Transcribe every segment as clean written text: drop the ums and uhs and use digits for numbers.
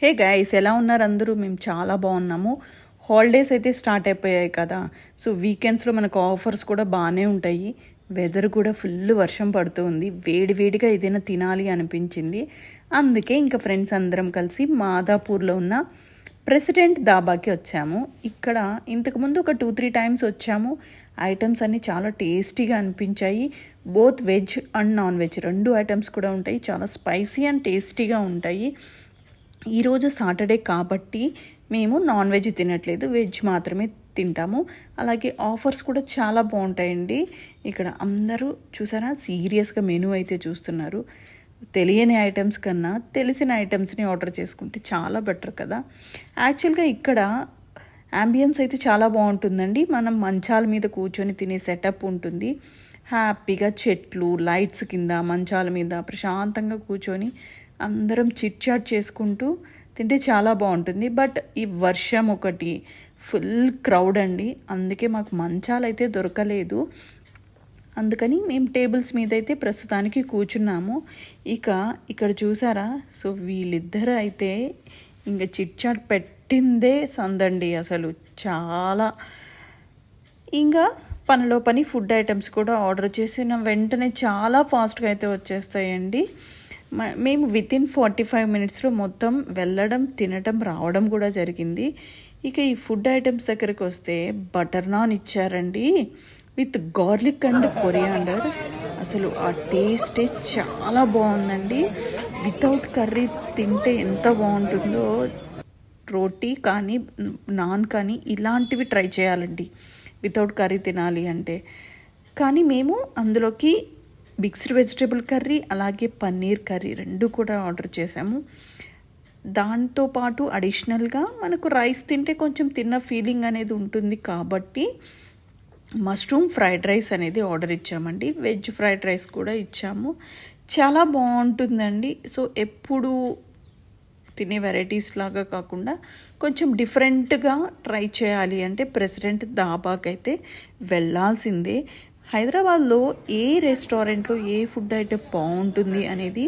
Hey guys, ఎలా ఉన్నారు అందరూ? మేము చాలా బాగున్నాము. హాలిడేస్ అయితే స్టార్ట్ అయిపోయాయి కదా. సో వీకెండ్స్లో మనకు ఆఫర్స్ కూడా బాగానే ఉంటాయి. వెదర్ కూడా ఫుల్ వర్షం పడుతుంది. వేడివేడిగా ఏదైనా తినాలి అనిపించింది. అందుకే ఇంకా ఫ్రెండ్స్ అందరం కలిసి మాదాపూర్లో ఉన్న ప్రెసిడెంట్ దాబాకి వచ్చాము. ఇక్కడ ఇంతకుముందు ఒక 2-3 టైమ్స్ వచ్చాము. ఐటమ్స్ అన్నీ చాలా టేస్టీగా అనిపించాయి. Both veg and non veg రెండు ఐటమ్స్ కూడా ఉంటాయి. చాలా స్పైసీ అండ్ టేస్టీగా ఉంటాయి. ఈరోజు సాటర్డే కాబట్టి మేము నాన్ వెజ్ తినట్లేదు, వెజ్ మాత్రమే తింటాము. అలాగే ఆఫర్స్ కూడా చాలా బాగుంటాయండి. ఇక్కడ అందరూ చూసారా, సీరియస్గా మెనూ అయితే చూస్తున్నారు. తెలియని ఐటమ్స్ కన్నా తెలిసిన ఐటమ్స్ని ఆర్డర్ చేసుకుంటే చాలా బెటర్ కదా. యాక్చువల్గా ఇక్కడ యాంబియన్స్ అయితే చాలా బాగుంటుందండి. మనం మంచాల మీద కూర్చొని తినే సెటప్ ఉంటుంది. హ్యాపీగా చెట్లు, లైట్స్ కింద మంచాల మీద ప్రశాంతంగా కూర్చొని అందరం చిట్ చాట్ చేసుకుంటూ తింటే చాలా బాగుంటుంది. బట్ ఈ వర్షం ఒకటి ఫుల్ క్రౌడ్ అండి, అందుకే మాకు మంచాలు అయితే దొరకలేదు. అందుకని మేము టేబుల్స్ మీద అయితే ప్రస్తుతానికి కూర్చున్నాము. ఇక్కడ చూసారా, సో వీళ్ళిద్దరు అయితే ఇంకా చిట్ చాట్ పెట్టిందే సందండి. అసలు చాలా ఇంకా పనిలో పని ఫుడ్ ఐటమ్స్ కూడా ఆర్డర్ చేసిన వెంటనే చాలా ఫాస్ట్గా అయితే వచ్చేస్తాయండి. మేము వితిన్ 45 మినిట్స్లో మొత్తం వెళ్ళడం, తినడం, రావడం కూడా జరిగింది. ఇక ఈ ఫుడ్ ఐటమ్స్ దగ్గరికి వస్తే బటర్ నాన్ ఇచ్చారండి విత్ గార్లిక్ అండ్ కొరియాండర్. అసలు ఆ టేస్టే చాలా బాగుందండి. వితౌట్ కర్రీ తింటే ఎంత బాగుంటుందో. రోటీ కానీ నాన్ కానీ ఇలాంటివి ట్రై చేయాలండి వితౌట్ కర్రీ తినాలి అంటే. కానీ మేము అందులోకి మిక్స్డ్ వెజిటేబుల్ కర్రీ అలాగే పన్నీర్ కర్రీ రెండు కూడా ఆర్డర్ చేసాము. దాంతోపాటు అడిషనల్గా మనకు రైస్ తింటే కొంచెం తిన్న ఫీలింగ్ అనేది ఉంటుంది కాబట్టి మష్రూమ్ ఫ్రైడ్ రైస్ అనేది ఆర్డర్ ఇచ్చామండి. వెజ్ ఫ్రైడ్ రైస్ కూడా ఇచ్చాము. చాలా బాగుంటుందండి. సో ఎప్పుడు తినే వెరైటీస్ లాగా కాకుండా కొంచెం డిఫరెంట్గా ట్రై చేయాలి అంటే ప్రెసిడెంట్ దాబాకి అయితే వెళ్ళాల్సిందే. హైదరాబాద్లో ఏ రెస్టారెంట్లో ఏ ఫుడ్ ఐటెం బాగుంటుంది అనేది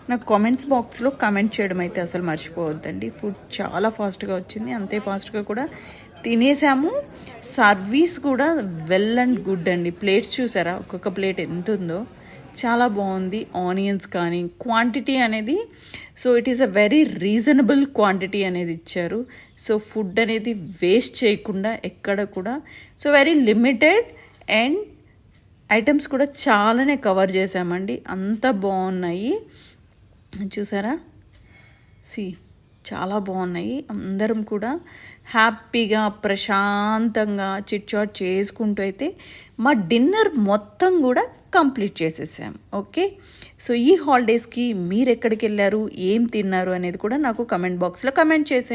నాకు కామెంట్స్ బాక్స్లో కమెంట్ చేయడం అయితే అసలు మర్చిపోవద్దండి. ఫుడ్ చాలా ఫాస్ట్గా వచ్చింది, అంతే ఫాస్ట్గా కూడా తినేసాము. సర్వీస్ కూడా వెల్ అండ్ గుడ్ అండి. ప్లేట్స్ చూసారా, ఒక్కొక్క ప్లేట్ ఎంత ఉందో, చాలా బాగుంది. ఆనియన్స్ కానీ క్వాంటిటీ అనేది, so it is a very reasonable quantity అనేది ఇచ్చారు. సో ఫుడ్ అనేది వేస్ట్ చేయకుండా ఎక్కడ కూడా, so very limited and items కూడా చాలానే కవర్ చేసామండి. అంత బాగున్నాయి చూసారా, చాలా బాగున్నాయి. అందరం కూడా హ్యాపీగా ప్రశాంతంగా చిట్ చాట్ చేసుకుంటూ అయితే మా డిన్నర్ మొత్తం కూడా కంప్లీట్ చేసేసాం. ఓకే, సో ఈ హాలిడేస్కి మీరు ఎక్కడికి వెళ్ళారు, ఏం తిన్నారు అనేది కూడా నాకు కమెంట్ బాక్స్లో కమెంట్ చేసేయండి.